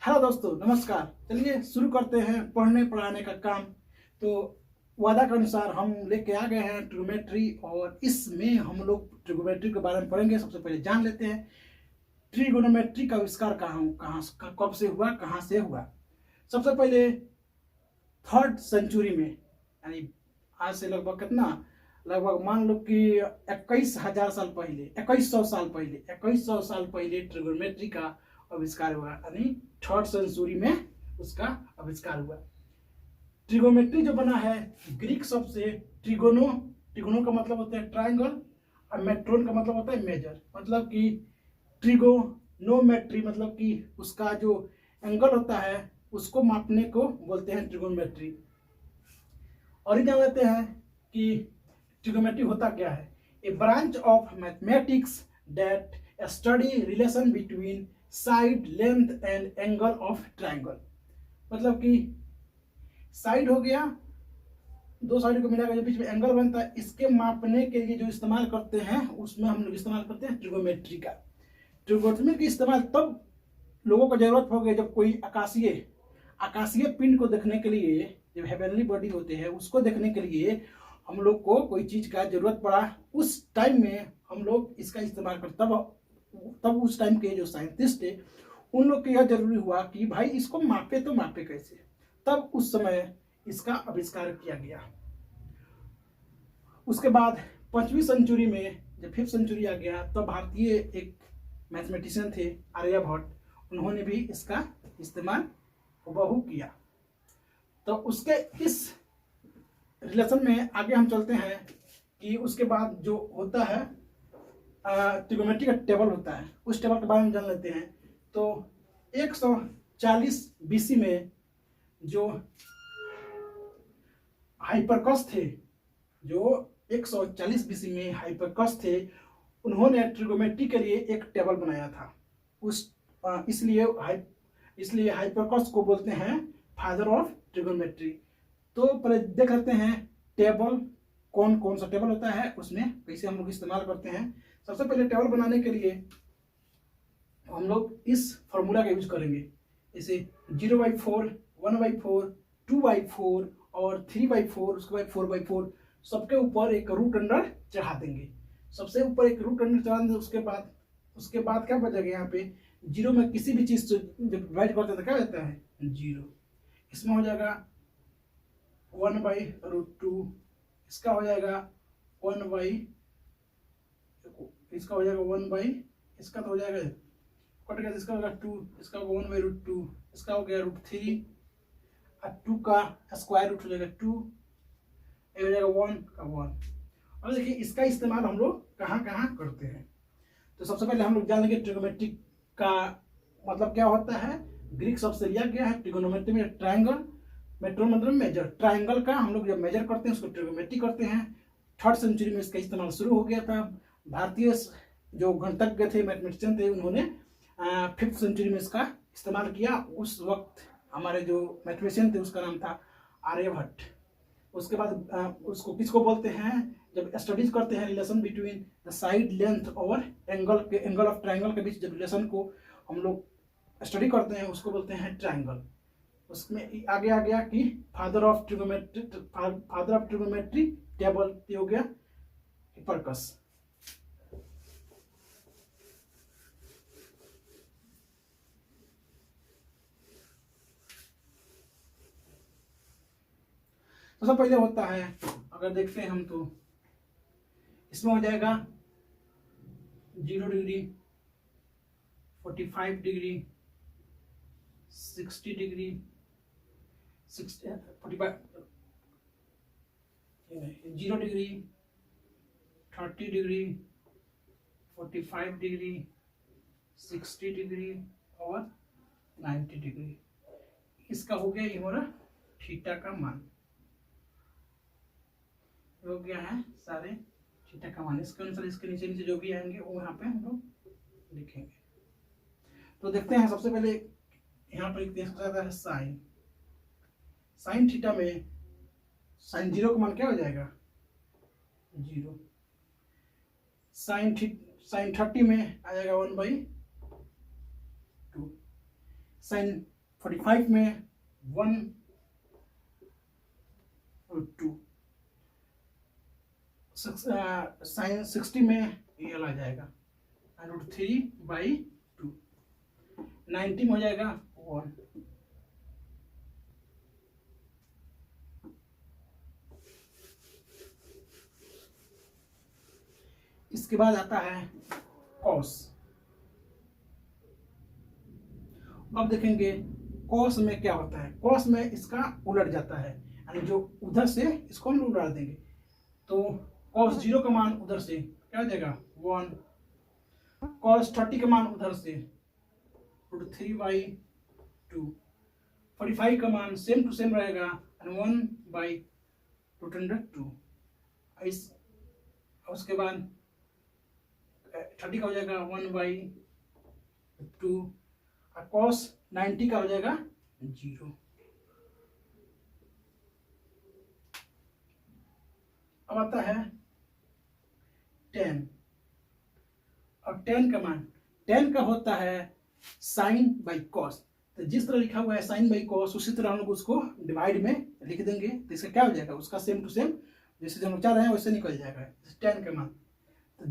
Hello दोस्तों, नमस्कार। चलिए शुरू करते हैं पढ़ने पढ़ाने का काम। तो वादा के अनुसार हम लेके आ गए हैं ट्रिगोमेट्री, और इसमें हम लोग ट्रिगोमेट्री के बारे में पढ़ेंगे। सबसे पहले जान लेते हैं ट्रिगोनोमेट्री का आविष्कार कब से हुआ, कहाँ से हुआ। सबसे पहले 3rd सेंचुरी में, यानी आज से लगभग कितना, लगभग मान लो कि 21,000 साल पहले, 2100 साल पहले, 2100 साल पहले ट्रिगोनोमेट्री का आविष्कार हुआ, यानी 3rd सेंचुरी में उसका आविष्कार हुआ। ट्रिगोनोमेट्री जो बना है ग्रीक शब्द से ट्रिगोनो, ट्रिगोनो का मतलब होता है ट्रायंगल, और मेट्रोन का मतलब होता है मेजर। मतलब कि ट्रिगोनोमेट्री मतलब कि उसका जो एंगल होता है उसको मापने को बोलते हैं ट्रिगोनोमेट्री। और ये जान लेते हैं कि ट्रिगोनोमेट्री होता क्या है। A branch of mathematics that study relation between side, length and angle of triangle. मतलब कि साइड हो गया, दो साइड को मिलाकर जो बीच में एंगल बनता है, इसके मापने के लिए जो इस्तेमाल करते हैं उसमें हम लोग इस्तेमाल करते हैं ट्रिगोनोमेट्री का। ट्रिगोनोमेट्री का इस्तेमाल तब लोगों को जरूरत हो गई जब कोई आकाशीय पिंड को देखने के लिए, जब हेवनली बॉडी होते हैं उसको देखने के लिए हम लोग को कोई चीज का जरूरत पड़ा। उस टाइम में हम लोग इसका इस्तेमाल करते, तब उस टाइम के जो साइंटिस्ट थे उन लोग को यह जरूरी हुआ कि भाई इसको मापे तो मापे कैसे। तब उस समय इसका आविष्कार किया गया। उसके बाद 5वीं सेंचुरी में, जब 5th सेंचुरी आ गया, तब भारतीय एक मैथमेटिशियन थे आर्यभट्ट, उन्होंने भी इसका इस्तेमाल हुबहू किया। तो उसके इस रिलेशन में आगे हम चलते हैं कि उसके बाद जो होता है ट्रिगोनोमेट्री का टेबल होता है, उस टेबल के बारे में जान लेते हैं। तो 140 बीसी में जो हाइपरकस थे, जो 140 बीसी में हाइपरकस थे, उन्होंने ट्रिगोनोमेट्री के लिए एक टेबल बनाया था। इसलिए हाइपरकस को बोलते हैं फादर ऑफ ट्रिगोनोमेट्री। तो पहले देख लेते हैं टेबल कौन कौन सा टेबल होता है, उसमें कैसे हम लोग इस्तेमाल करते हैं। सबसे पहले टेबल बनाने के लिए हम लोग इस फॉर्मूला का यूज करेंगे। जैसे 0/4, 1/4, 2/4 और 3/4, उसके बाद 4/4, सबके ऊपर एक रूट अंडर चढ़ा देंगे। सबसे ऊपर एक रूट अंडर चढ़ा देंगे। उसके बाद क्या बचेगा, यहाँ पे 0 में किसी भी चीज से जब डिवाइड करते हैं तो क्या रहता है 0। इसमें हो जाएगा 1/√2, इसका हो जाएगा 1/, इसका हो जाएगा 1/, इसका तो हो जाएगा कट गया, इसका होगा 2, इसका होगा 1/√2, इसका हो गया √3, और 2 का स्क्वायर रूट हो जाएगा 2, ये हो जाएगा 1 का 1। और देखिए इसका इस्तेमाल हम लोग कहाँ कहाँ करते हैं। तो सबसे पहले हम लोग जान लेंगे ट्रिगोनोमेट्री का मतलब क्या होता है। ग्रीक शब्द से लिया गया है। ट्रिगोनोमेट्री में ट्रायंगल, मेट्रो मतलब मेजर, ट्रायंगल का हम लोग जब मेजर करते हैं उसको ट्रिगोनोमेट्री करते हैं। 3rd सेंचुरी में इसका इस्तेमाल शुरू हो गया था। भारतीय जो गणितज्ञ थे, मैथमेटिशियन थे, उन्होंने 5th सेंचुरी में इसका इस्तेमाल किया। उस वक्त हमारे जो मैथमेटिशियन थे उसका नाम था आर्यभट्ट। उसके बाद उसको किसको बोलते हैं, जब स्टडीज करते हैं relation between the side, length और एंगल ऑफ ट्रायंगल के बीच जब रिलेशन को हम लोग स्टडी करते हैं उसको बोलते हैं ट्रायंगल। उसमें आगे आ गया कि फादर ऑफ ट्रिगोनोमेट्री टेबल हो गया हिपरकस। सबसे पहले होता है, अगर देखते हैं हम, तो इसमें हो जाएगा 0 degree, 45 degree, 60 degree, 45, 0 degree, 30 degree, 45 degree, 60 degree और 90 डिग्री। इसका हो गया ये हमारा थीटा का मान हो गया है, सारे थीटा का मान। इसके अनुसार इसके नीचे नीचे जो भी आएंगे वो यहाँ पे हम लोग लिखेंगे। तो देखते हैं सबसे पहले यहाँ पर एक देख सकता है साइन थीटा में साइन 0 का मान क्या हो जाएगा 0। साइन 30 में आ जाएगा 1/2। साइन 45 में 1√2, साइन 60 में ये आ जाएगा √3/2, 90 में हो जाएगा 1। इसके बाद आता है कॉस। अब देखेंगे कॉस में क्या होता है। कॉस में इसका उलट जाता है, यानी जो उधर से इसको हम उलट देंगे, तो कॉस 0 का मान उधर से क्या हो जाएगा 1, कॉस 30 का मान उधर से √3/2, 45 का मान सेम टू सेम रहेगा 1/√2। उसके बाद 30 का हो जाएगा 1/2, और कॉस 90 का हो जाएगा 0। अब आता है tan, और tan का मान, tan का होता है साइन बाई कॉस। तो जिस तरह लिखा हुआ है साइन बाई कॉस, उसी तरह हम लोग उसको डिवाइड में लिख देंगे, तो इसका क्या हो जाएगा, उसका सेम टू सेम जैसे हम चाह रहे हैं वैसे निकल जाएगा। tan का मान तो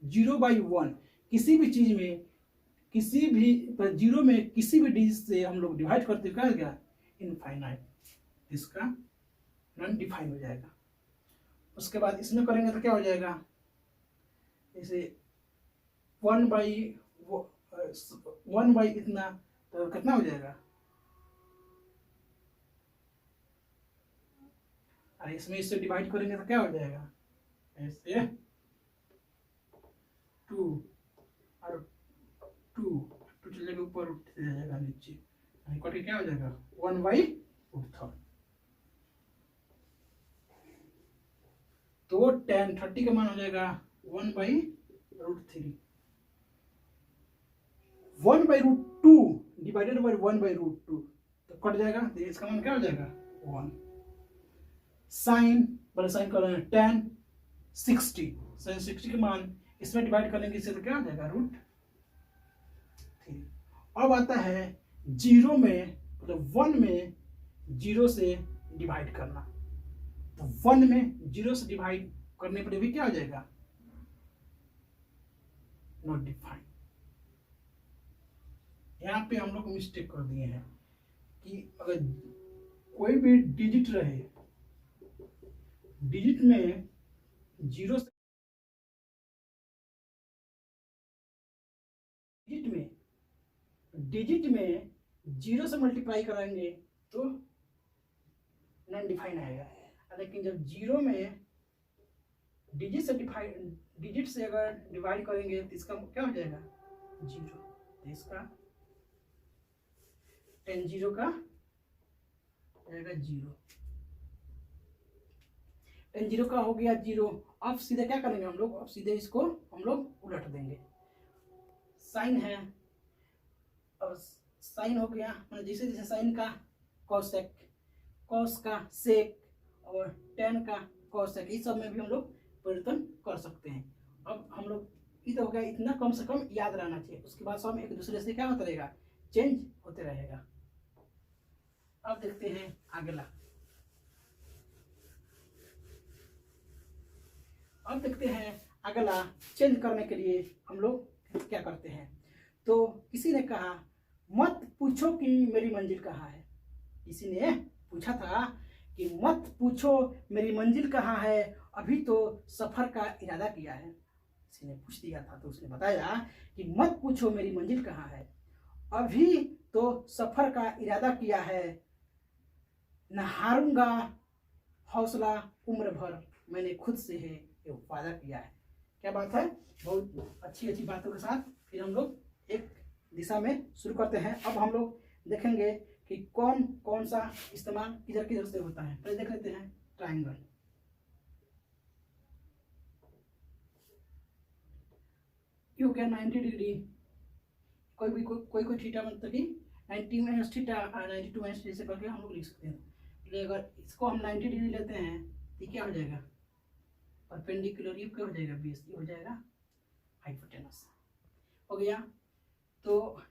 0/1, किसी भी चीज में, किसी भी 0 में किसी भी डिजिट से हम लोग डिवाइड करते क्या हो गया इनफाइनाइट, इसका नॉन डिफाइन हो जाएगा। उसके बाद इसमें करेंगे तो क्या हो जाएगा, जैसे 1/1 इतना, तो कितना हो जाएगा, अरे इसमें इससे डिवाइड करेंगे तो क्या हो जाएगा, ऐसे 2 और 2 चलेगा ऊपर, उठ जाएगा नीचे, कट के क्या हो जाएगा 1/√3। तो tan 30 का मान हो जाएगा 1/√3, 1/√2 डिवाइडेड बाई 1/√2, तो कट जाएगा, तो इसका मान क्या हो जाएगा 1। साइन बड़े साइन कर रहे हैं tan 60, साइन 60 के मान इसमें डिवाइड करेंगे इससे तो क्या हो जाएगा √3। अब आता है 0 में, मतलब 1 में 0 से डिवाइड करना, तो 1 में 0 से डिवाइड करने पर भी क्या हो जाएगा नॉट डिफाइन। यहाँ पे हम लोग मिस्टेक कर दिए हैं कि अगर कोई भी डिजिट रहे, डिजिट में 0 से डिजिट में 0 से मल्टीप्लाई कराएंगे तो नॉन डिफाइन आएगा, लेकिन जब 0 में डिजिट से अगर डिवाइड करेंगे तो इसका क्या हो जाएगा 0, तो इसका tan 0 का जाएगा 0, tan 0 का हो गया 0। अब सीधे क्या करेंगे हम लोग, अब सीधे इसको हम लोग उलट देंगे। साइन है, और साइन हो गया, मतलब जैसे जैसे साइन का कॉसेक, कॉस का सेक, और tan का कॉसेक, इस सब में भी हम लोग परिवर्तन कर सकते हैं। अब हम लोग ये तो हो गया, इतना कम से कम याद रहना चाहिए, उसके बाद सब एक दूसरे से क्या होता रहेगा चेंज होते रहेगा। अब देखते हैं अगला, अब देखते हैं अगला चेंज करने के लिए हम लोग क्या करते हैं। तो किसी ने कहा मत पूछो कि मेरी मंजिल कहाँ है, किसी ने पूछा था कि मत पूछो मेरी मंजिल कहाँ है, अभी तो सफर का इरादा किया है। किसी ने पूछ दिया था तो उसने बताया कि मत पूछो मेरी मंजिल कहाँ है, अभी तो सफर का इरादा किया है, न हारूंगा हौसला उम्र भर, मैंने खुद से है ये वादा किया है। क्या बात है, बहुत अच्छी अच्छी बातों के साथ फिर हम लोग एक दिशा में शुरू करते हैं। अब हम लोग देखेंगे कि कौन कौन सा इस्तेमाल किधर किधर से होता है। पहले देख लेते हैं ट्रायंगल। ये हो गया 90 डिग्री, कोई थीटा मतलब कि 90 माइनस थीटा 92 माइनस जैसे करके हम लोग लिख सकते हैं। इसलिए अगर इसको हम 90 डिग्री लेते हैं तो क्या हो जाएगा परपेंडिकुलर, ये क्या हो जाएगा 20, ये हो जाएगा हाइपोटेनस हो गया। तो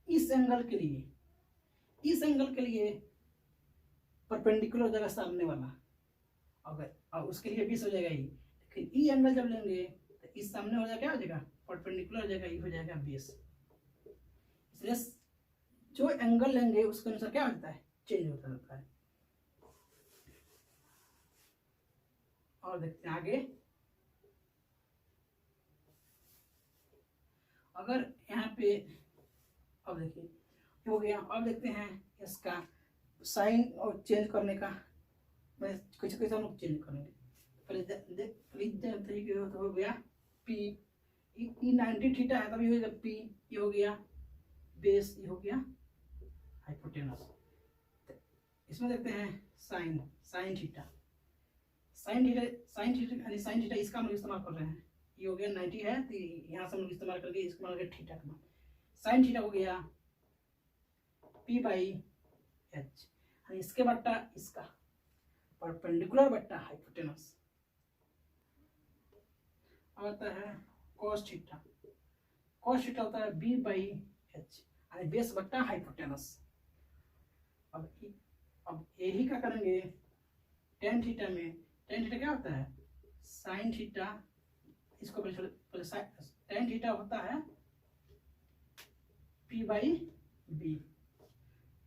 इस इस एंगल के लिए परपेंडिकुलर हो जाएगा सामने वाला, अगर और उसके लिए 20 हो जाएगा ई। लेकिन ई एंगल जब लेंगे तो इस सामने हो जाएगा, क्या हो जाएगा, परपेंडिकुलर हो जाएगा, ई हो जाएगा 20। इसलिए जो एंगल लेंगे उसके अनुसार क्या होता है, चेंज होता रहता है। और देखते हैं आगे, अगर यहाँ पे अब देखिए हो गया। अब देखते हैं इसका साइन और चेंज करने का, मैं कैसे कैसे हम लोग चेंज करेंगे। पहले हो गया पी, ई 90 थीटा है तभी हो गया पी, ये हो गया बेस, ये हो गया हाइपोटेनस। इसमें देखते हैं साइन, साइन थीटा यानी साइन थीटा इसका हम लोग इस्तेमाल कर रहे हैं। ये हो गया 90 है तो यहाँ से हम लोग इस्तेमाल करके इसका मान थीटा का मान, साइन थीटा हो गया पी बाई एच, इसके बट्टा इसका परपेंडिकुलर बट्टा हाइपोटेनस। आता है cos थीटा होता है बी बाई एच, यानी बेस बट्टा हाइपोटेनस। अब यही क्या करेंगे, टेन थीटा में, टेन थीटा क्या होता है, साइन थीटा, इसको पहले टेन थीटा होता है P by B,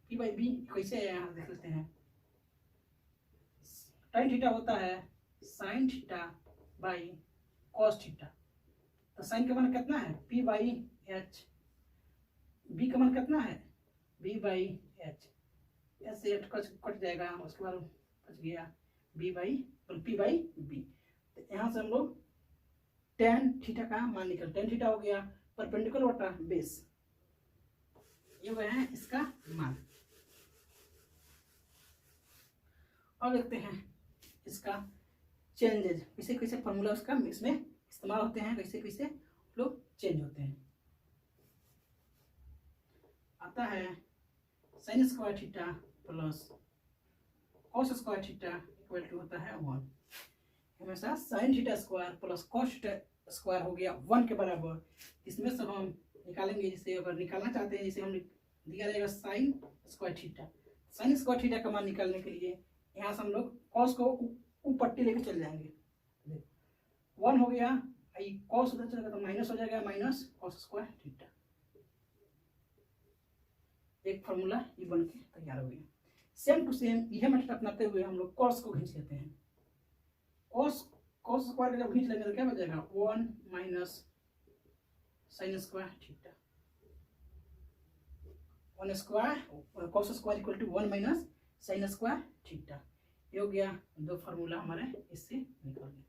P by B कैसे है यहाँ देख लेते हैं। टेन थीटा होता है sine theta by cos theta, तो साइन का मान कितना है पी बाई एच, बी का मान कितना है बी बाई एच, ऐसे कट जाएगा, उसके बाद बच गया B by P by B. तो यहाँ से हम लोग टेन थीटा का मान निकल, टेन थीटा हो गया परपेंडिकुलर बटा बेस, ये वह है इसका मान। अब देखते हैं इसका चेंजेज, कैसे कैसे फॉर्मूला उसका इसमें इस्तेमाल होते हैं, कैसे कैसे लोग चेंज होते हैं। आता है sine square theta plus cos square theta equal to होता है 1। हमेशा sine theta square plus cos theta square हो गया 1 के बराबर। इसमें से हम निकालेंगे, जिसे अगर निकालना चाहते हैं, जिसे हम दिया जाएगा sign square theta. Sign square theta का मान निकालने के लिए यहाँ से हम लोग कॉस को पट्टी लेके चले जाएंगे, 1 हो गया, कॉस उधर चलेगा तो माइनस हो जाएगा, माइनस कॉस स्क्वायर थीटा। एक फॉर्मूला ये बन के तैयार हो गया। सेम टू सेम यह मेथड अपनाते हुए हम लोग कॉस को खींच लेते हैं। कॉस स्क्वायर जब खींच लेंगे तो क्या बचेगा 1 minus sine square theta, 1 square cos square equal to 1 minus sine square theta. ये हो गया दो फार्मूला हमारे इससे निकल गए।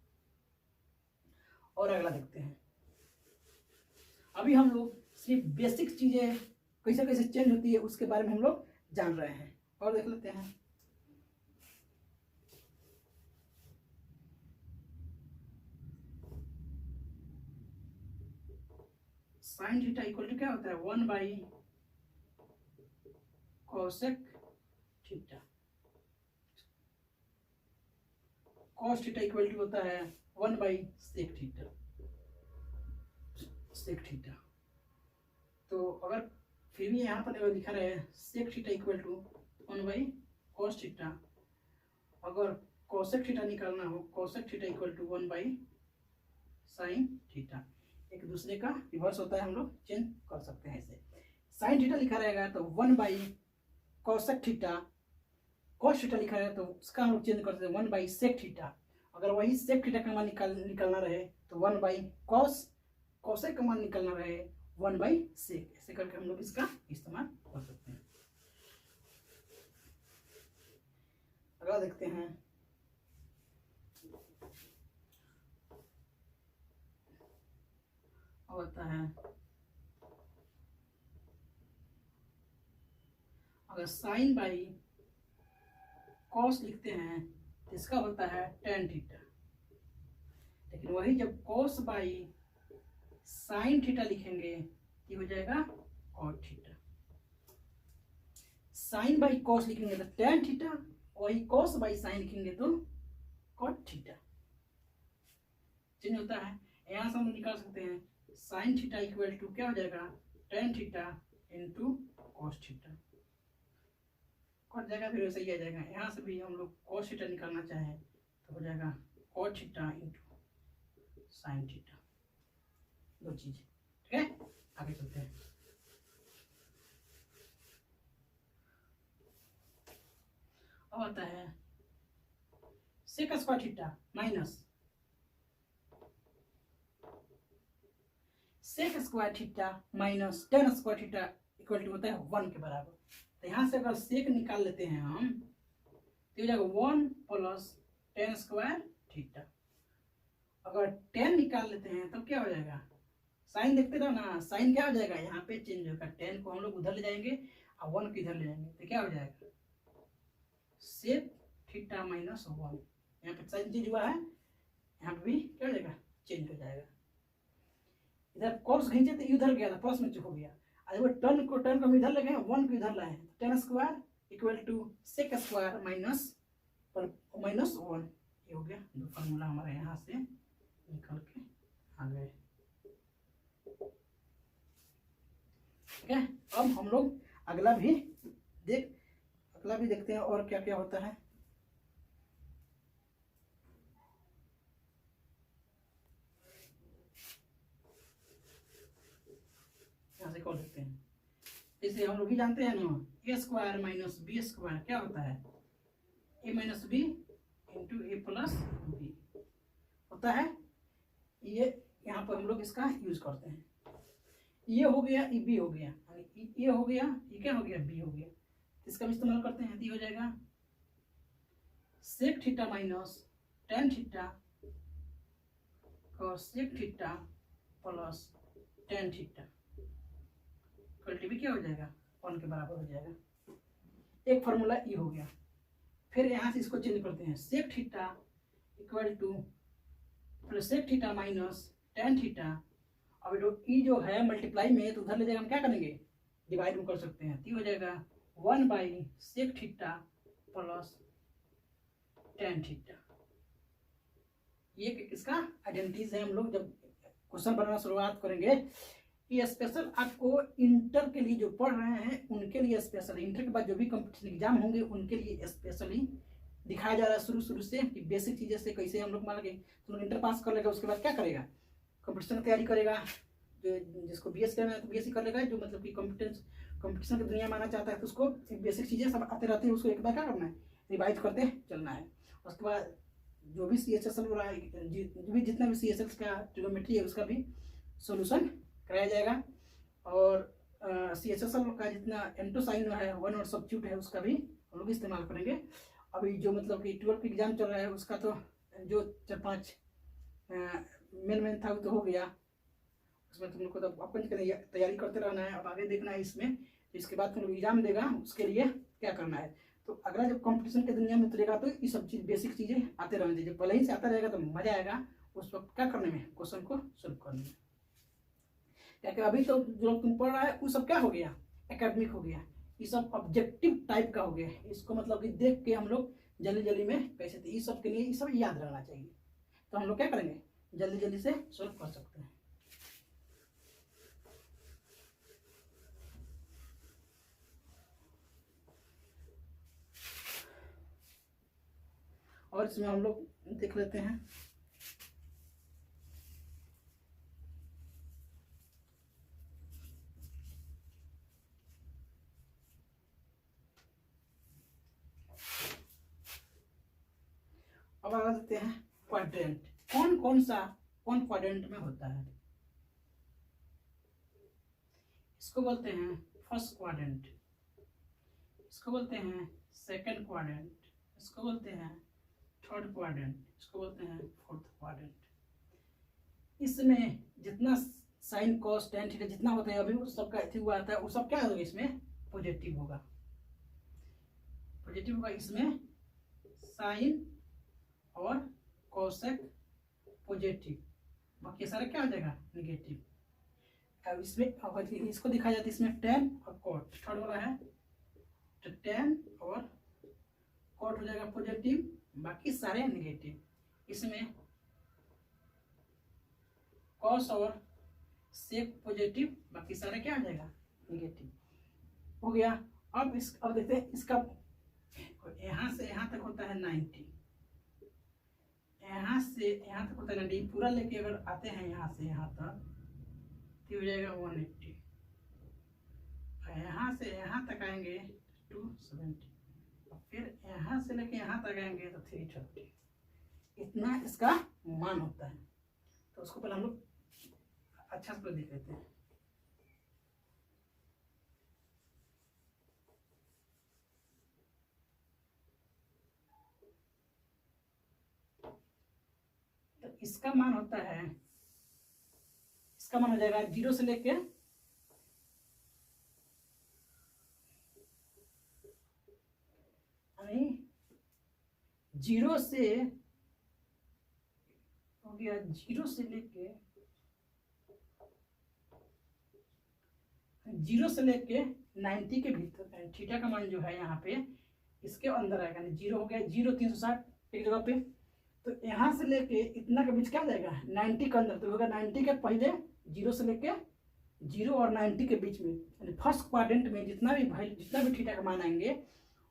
और अगला देखते हैं। अभी हम लोग सिर्फ बेसिक चीजें कैसे कैसे चेंज होती है उसके बारे में हम लोग जान रहे हैं, और देख लेते हैं। साइन थीटा इक्वल टू क्या होता है 1 by cosec theta, cos theta equal to होता है 1 by sec theta, sec theta. तो अगर फिर भी यहाँ पर लिखा रहे sec theta equal to 1 by cos theta, अगर कोसेक थीटा निकालना हो cosec theta equal to 1 by sine theta. एक दूसरे का रिवर्स होता है, हम लोग चेंज कर सकते हैं इसे। साइन थीटा लिखा रहेगा तो 1 by cosec theta, cos theta लिखा है तो उसका हम लोग चेंज कर सकते हैं 1 बाई सेक थीटा। अगर वही सेक थीटा का मान निकालना रहे तो 1 बाई कॉस, कोसेक का मान निकालना रहे 1 बाई सेक, ऐसे करके हम लोग इसका इस्तेमाल कर सकते हैं। अगला देखते हैं। होता है अगर साइन बाई कॉस लिखते हैं तो इसका होता है टेन थीटा, लेकिन वही जब कॉस बाई साइन थीटा लिखेंगे ये हो जाएगा cot theta. Sine by cos लिखेंगे तो टेन थीटा, वही कॉस बाई साइन लिखेंगे तो कॉट थीटा। चेंज होता है। यहां से हम निकाल सकते हैं साइन थीटा इक्वल टू क्या हो जाएगा tan theta into cos theta cut जाएगा, फिर वैसे ही आ जाएगा। यहाँ से भी हम लोग cos थीटा निकालना चाहें तो हो जाएगा cot theta into sine theta, दो चीज। ठीक है, आगे चलते हैं। अब आता है sec square theta minus sec square theta minus tan square theta equal to होता है 1 के बराबर। तो यहाँ से अगर सेक निकाल लेते हैं हम तो हो जाएगा 1 प्लस टेन स्क्वायर थीटा। अगर 10 निकाल लेते हैं तब क्या हो जाएगा, साइन देखते रहो ना, साइन क्या हो जाएगा, यहाँ पे चेंज होगा। 10 को हम लोग उधर ले जाएंगे और 1 को इधर ले जाएंगे तो क्या हो जाएगा, सेक थीटा माइनस 1। यहाँ पे साइन चेंज हुआ है, यहाँ पे भी क्या हो जाएगा, चेंज हो जाएगा। इधर कॉस खींचे तो इधर गया था, प्लस में हो गया। अगर वो टर्न को इधर ले गए, 1 को इधर लाए, 10 square equal to sec square minus 1। ये हो गया, दो फार्मूला हमारे यहाँ से निकल के आ गए। ठीक है, अब हम लोग अगला भी देखते हैं और क्या क्या होता है। यहाँ से कॉल देखते हैं। इसे हम लोग भी जानते हैं ना, ए स्क्वायर माइनस बी स्क्वायर क्या होता है, ए माइनस बी इंटू ए प्लस बी होता है। ये यहाँ पर हम लोग इसका यूज करते हैं। ये हो गया, ये बी हो गया, ये हो गया, ये क्या हो गया, बी हो गया। इसका भी इस्तेमाल करते हैं, तो हो जाएगा sec theta minus tan theta और sec theta plus tan theta भी क्या हो जाएगा, 1 के बराबर हो जाएगा। एक फार्मूला ये हो गया। फिर यहाँ से इसको चेंज करते हैं, sec theta equal to plus sec theta minus tan theta. अब ई जो है मल्टीप्लाई में तो उधर ले जाएगा, हम क्या करेंगे, डिवाइड में कर सकते हैं। तो हो जाएगा 1 by sec theta plus tan theta. ये किसका आइडेंटिटीज है। हम लोग जब क्वेश्चन बनाना शुरुआत करेंगे, ये स्पेशल आपको इंटर के लिए जो पढ़ रहे हैं उनके लिए स्पेशल, इंटर के बाद जो भी कंपटीशन एग्जाम होंगे उनके लिए स्पेशली दिखाया जा रहा है शुरू से कि बेसिक चीजें से कैसे हम लोग मान के तो इंटर पास कर लेगा, उसके बाद क्या करेगा, कंपटीशन की तैयारी करेगा। जो जिसको बीएस करना है तो बीएससी कर लेगा, जो मतलब कि कंपटीशन की दुनिया माना चाहता है तो उसको बेसिक चीजें सब आते रहती है, उसको एक बार क्या करना है, रिवाइज करते चलना है। उसके बाद जो भी CHSL हो रहा है, जो भी जितना भी CHSL का ट्रिग्नोमेट्री है उसका भी सोल्यूशन कराया जाएगा। और CHSL का जितना एंटो साइन है, वन और सब्स्टिट्यूट है, उसका भी हम लोग इस्तेमाल करेंगे। अभी जो मतलब कि 12th एग्जाम चल रहा है उसका तो जो 4-5 मेन था वो तो हो गया, उसमें तुम लोग को तो अपन तैयारी करते रहना है। अब आगे देखना है इसमें, इसके बाद तुम लोग एग्जाम देगा उसके लिए क्या करना है। तो अगला जब कंपटीशन की दुनिया में उतरेगा तो ये सब चीज बेसिक चीजें आते रहने, जब पहले ही से आता रहेगा तो मजा आएगा उस वक्त क्या करने में, क्वेश्चन को सोल्व करने में। क्या अभी तो जो तुम पढ़ रहा है वो सब क्या हो गया, एकेडमिक हो गया, ये सब ऑब्जेक्टिव टाइप का हो गया। इसको मतलब कि देख के हम लोग जल्दी जल्दी में कैसे थे, ये सब के लिए ये सब याद रहना चाहिए। तो हम लोग क्या करेंगे, जल्दी जल्दी से सोल्व कर सकते हैं। और इसमें हम लोग देख लेते हैं अब आ देते हैं क्वाड्रेंट। कौन क्वाड्रेंट में होता है, इसको बोलते हैं फर्स्ट क्वाड्रेंट, इसको बोलते हैं सेकंड क्वाड्रेंट, इसको बोलते हैं थर्ड क्वाड्रेंट, इसको बोलते हैं फोर्थ क्वाड्रेंट। इसमें जितना साइन कॉस टेन थीटा जितना होता है अभी वो सबका हुआ आता है, वो सब क्या होगा, इसमें पॉजिटिव होगा, पॉजिटिव होगा। इसमें साइन और कोसेक पॉजिटिव, बाकी सारे क्या हो जाएगा, निगेटिव। अब इसमें इसको दिखाया जाता है, इसमें टेन और कॉट थर्ड वाला है, तो टेन और कॉट हो जाएगा पॉजिटिव, बाकी सारे निगेटिव। इसमें कॉस और सेक पॉजिटिव, बाकी सारे क्या आ जाएगा, निगेटिव। हो गया। अब देखते हैं इसका, यहाँ से यहाँ तक होता है 90, यहाँ से यहाँ तक होता है 90, पूरा लेके अगर आते हैं यहाँ से यहाँ तक तो हो जाएगा 180, यहाँ से यहाँ तक आएंगे 270, फिर यहाँ से लेके यहाँ तक आएंगे तो 330, इतना इसका मान होता है। तो उसको पहले हम लोग अच्छा से देख लेते हैं। तो इसका मान होता है, इसका मान हो जाएगा 0 से लेके जीरो से हो गया, 0 से लेके 90 के भीतर थीटा का मान जो है यहाँ पे इसके अंदर आएगा। 0 हो गया, 0 360 एक जगह पे, तो यहाँ से लेके इतना के बीच क्या जाएगा 90 के अंदर, तो होगा 90 के पहले 0 से लेके 0 और 90 के बीच में, यानी फर्स्ट क्वाड्रेंट में जितना भी थीटा का मान आएंगे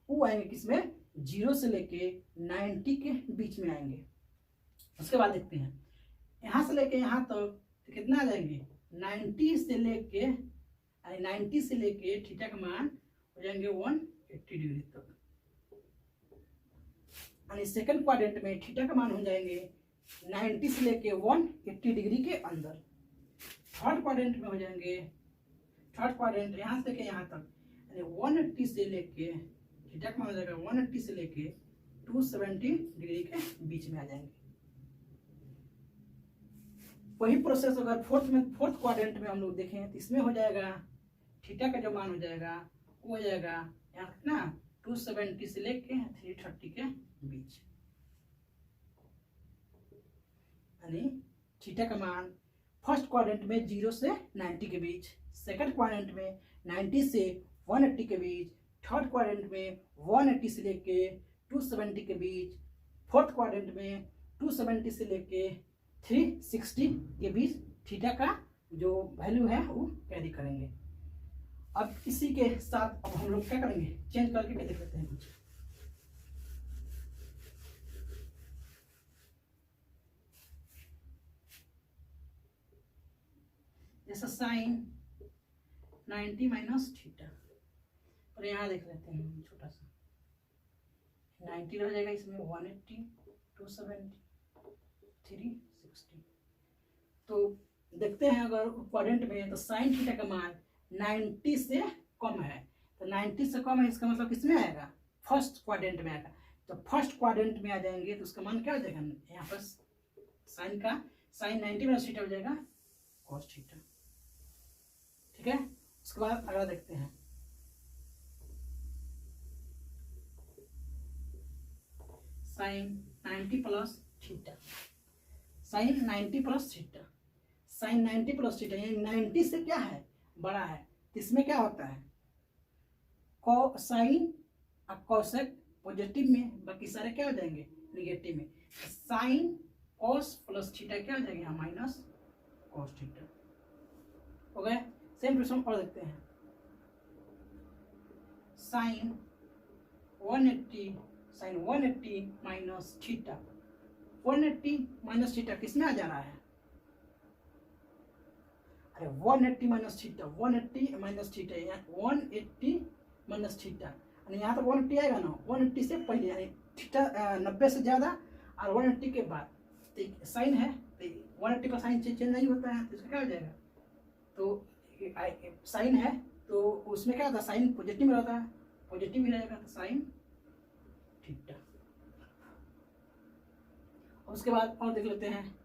वो आएंगे किसमें, 0 से लेके 90 के बीच में आएंगे। उसके बाद देखते हैं यहाँ से लेके यहाँ तक तो कितना आ जाएंगे 90 से लेके थीटा का मान हो जाएंगे 180 डिग्री तक, यानी सेकंड क्वाड्रेंट में थीटा का मान हो जाएंगे 90 से लेके 180 डिग्री के अंदर। थर्ड क्वाड्रेंट में हो जाएंगे, थर्ड क्वाड्रेंट यहाँ से लेके यहाँ तक यानी 180 से लेके थीटा का मान हो जाएगा 180 से लेके 270 डिग्री के बीच में आ जाएंगे। वही प्रोसेस अगर फोर्थ क्वाड्रेंट में हम लोग देखें तो इसमें हो जाएगा थीटा का जो मान हो जाएगा वो हो जाएगा यहाँ कितना 270 से लेके 330 के बीच, यानी थीटा का मान फर्स्ट क्वाड्रेंट में 0 से 90 के बीच, सेकंड क्वाड्रेंट में 90 से 180 के बीच, थर्ड क्वाड्रेंट में 180 से लेके 270 के बीच, फोर्थ क्वाड्रेंट में 270 से लेके 360 के बीच थीटा का जो वैल्यू है वो कैरी करेंगे। अब इसी के साथ अब हम लोग क्या करेंगे, चेंज करके भी देख लेते हैं कुछ। जैसा साइन 90 माइनस थीटा, और यहाँ देख लेते हैं छोटा सा 90 रह जाएगा, इसमें 180 270 360। तो देखते हैं अगर क्वाड्रेंट में तो साइन थीटा का मान 90 से कम है, तो 90 से कम है इसका मतलब किसमें आएगा, फर्स्ट क्वाड्रेंट में आएगा। तो फर्स्ट क्वाड्रेंट में आ जाएंगे तो उसका मान क्या हो जाएगा, यहाँ पर साइन 90 माइनस थीटा हो जाएगा कॉस थीटा। ठीक है, उसके बाद अगला देखते हैं sine 90 plus theta, sine 90 plus theta, sine 90 plus theta यानी 90 से क्या है बड़ा है, तो इसमें क्या होता है साइन और कॉसेक पॉजिटिव में, बाकी सारे क्या हो जाएंगे निगेटिव में। साइन कॉस प्लस थीटा क्या हो जाएगा यहाँ माइनस कॉस थीटा हो गए। सेम प्रश्न और देखते हैं sine 180 minus theta, 180 minus theta किसमें आ जा रहा है, अरे 180 माइनस थीटा, 180 माइनस थीटा यानी 180 माइनस थीटा, यानी यहाँ तो 180 आएगा ना, 180 से पहले यानी थीटा 90 से ज़्यादा और 180 के बाद, तो साइन है तो 180 का साइन चेंज नहीं होता है, तो इसका क्या हो जाएगा, तो साइन है तो उसमें क्या होता है साइन पॉजिटिव में रहता है, पॉजिटिव ही रहेगा, तो साइन थीटा। उसके बाद और देख लेते हैं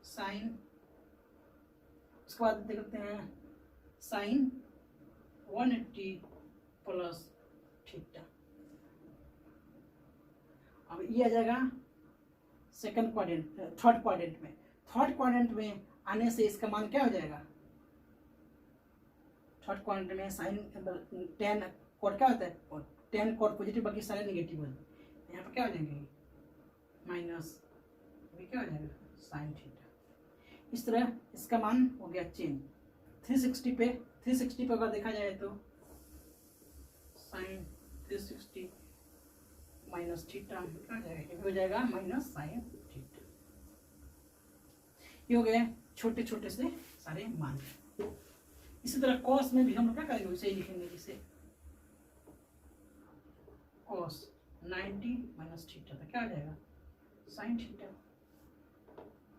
साइन, उसके बाद देख लेते हैं साइन 180 प्लस थीटा। अब ये आ जाएगा सेकंड क्वाड्रेंट, थर्ड क्वाड्रेंट में, थर्ड क्वाड्रेंट में आने से इसका मान क्या हो जाएगा, थर्ड क्वाड्रेंट में साइन 10 कॉट क्या होता है, 10 कॉट पॉजिटिव बाकी सारे नेगेटिव है, यहाँ पर क्या हो जाएंगे माइनस, अभी क्या हो जाएगा साइन थीटा। इस तरह इसका मान हो गया चेंज 360 पे 360 पर अगर देखा जाए तो साइन 360 माइनस थीटा क्या जाएगा, ये हो जाएगा माइनस साइन थीटा। ये हो गए छोटे छोटे से सारे मान। इसी तरह कॉस में भी हम लोग क्या करेंगे, वैसे ही लिखेंगे, जैसे कॉस 90 माइनस थीटा तो क्या हो जाएगा साइन थीटा,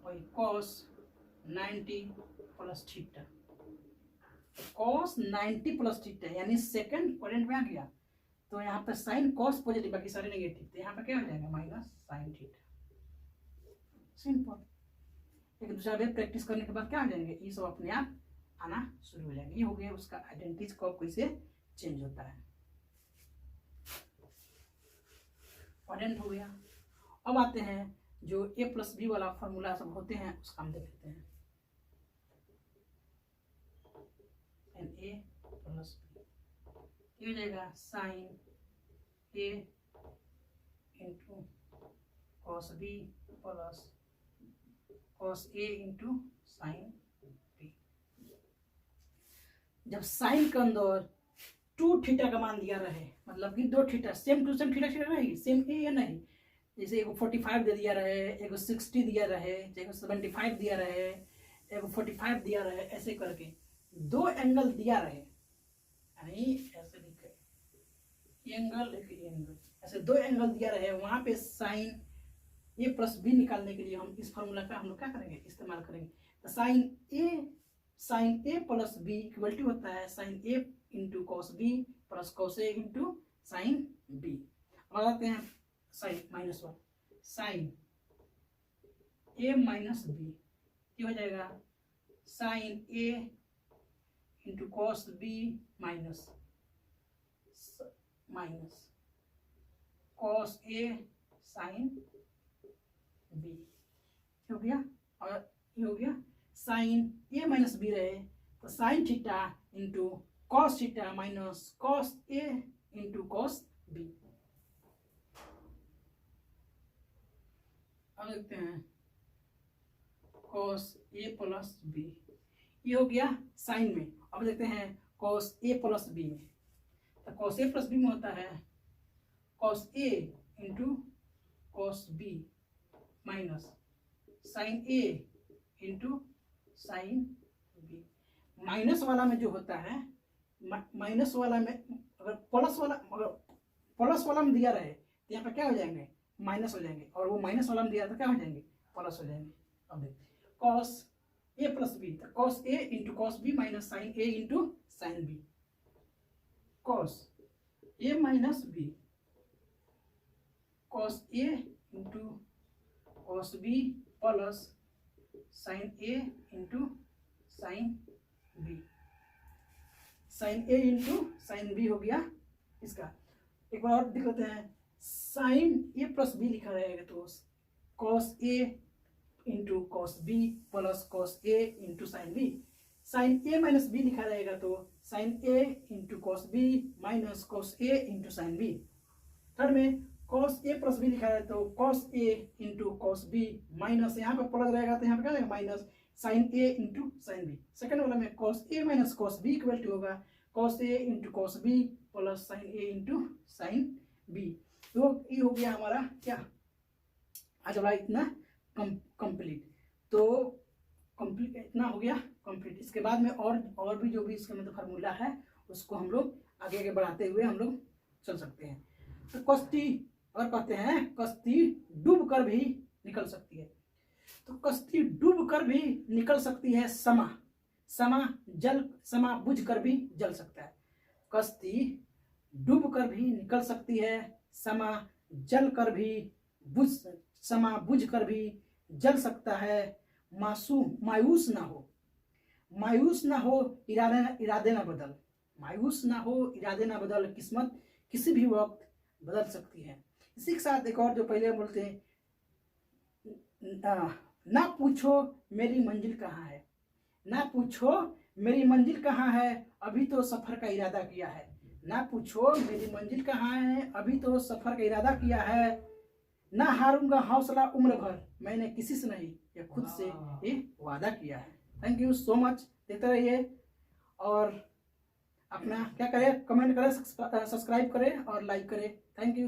वही cos 90 plus theta. Cos 90 plus theta यानी सेकंड क्वाड्रेंट में आ गया, तो यहाँ पे साइन कॉस पॉजिटिव बाकी सारे नेगेटिव, तो यहाँ पे क्या हो जाएगा माइनस साइन थीटा। सिंपल। एक दूसरा वे प्रैक्टिस करने के बाद क्या हो जाएंगे, ये सब अपने आप आना शुरू हो जाएंगे। ये हो गया उसका आइडेंटिटी कब कैसे चेंज होता है, क्वाड्रेंट हो गया। अब आते हैं जो a प्लस बी वाला फॉर्मूला सब होते हैं उसका हम देख लेते हैं। एन ए प्लस बी ये हो जाएगा sine a into cos b plus cos a into sine b. जब साइन के अंदर 2 थीटा का मान दिया रहे, मतलब कि 2 theta same to same theta रहेगी, सेम ए या नहीं, जैसे एगो 45 दे दिया रहे, एगो 60 दिया रहे, एगो 75 दिया रहे, एगो 45 दिया रहे, ऐसे करके 2 एंगल दिया रहे, यानी ऐसे लिखे एंगल एक एंगल, ऐसे 2 एंगल दिया रहे, वहां पे साइन ए प्लस बी निकालने के लिए हम इस फॉर्मूला का हम लोग क्या करेंगे, इस्तेमाल करेंगे। तो sine a plus b equal to होता है sine a into cos b plus cos a into sine b. अब आते हैं sine minus 1, sine a minus b ये हो जाएगा sine a into cos b minus cos a sine b हो गया। और ये हो गया साइन ए माइनस बी रहे तो sine theta into cos theta minus cos a into cos b. अब देखते हैं कॉस ए प्लस बी ये हो गया साइन में। अब देखते हैं कॉस ए प्लस बी में, तो कॉस ए प्लस बी में होता है cos a into cos b minus sine a into sine b. Minus वाला में जो होता है, माइनस वाला में अगर प्लस वाला में दिया रहे तो यहाँ पे क्या हो जाएंगे माइनस हो जाएंगे, और वो माइनस वाला में दिया तो क्या हो जाएंगे प्लस हो जाएंगे। अब देखते कॉस ए प्लस बी, तो cos a into cos b minus sine a into sine b, cos a minus b cos a into cos b plus sine a into sine b, sine a into sine b हो गया इसका। एक बार और देख लेते हैं, sign a plus b लिखा रहेगा तो cos a into cos b plus cos a into sine b. Sine a minus b लिखा रहेगा तो sine a into cos b minus cos a into sine b. Third में cos a plus b लिखा है तो cos a into cos b minus यहाँ पे plus रहेगा तो यहाँ पे क्या रहेगा minus sine a into sine b. Second वाला में cos a minus cos B equal to होगा cos a into cos b plus sine a into sine b. तो ये हो गया हमारा क्या आज वाला इतना कंप्लीट। तो कंप्लीट इतना हो गया कंप्लीट। इसके बाद में और भी जो भी इसका मतलब फार्मूला है उसको हम लोग आगे आगे बढ़ाते हुए हम लोग चल सकते हैं। तो कश्ती और कहते हैं कश्ती डूब कर भी निकल सकती है, तो कश्ती डूब कर भी निकल सकती है, समा बुझ कर भी जल सकता है। कश्ती डूब कर भी निकल सकती है, समा बुझ कर भी जल सकता है। मायूस ना हो इरादे ना बदल, मायूस ना हो इरादे ना बदल, किस्मत किसी भी वक्त बदल सकती है। इसी के साथ एक और जो पहले बोलते हैं ना पूछो मेरी मंजिल कहाँ है, ना पूछो मेरी मंजिल कहाँ है, अभी तो सफर का इरादा किया है। ना पूछो मेरी मंजिल कहाँ है, अभी तो सफर का इरादा किया है। ना हारूंगा हौसला उम्र भर, मैंने किसी से नहीं या खुद से ये वादा किया है। थैंक यू सो मच, देखते रहिए और अपना क्या करें, कमेंट करें, सब्सक्राइब करें और लाइक करें। Thank you.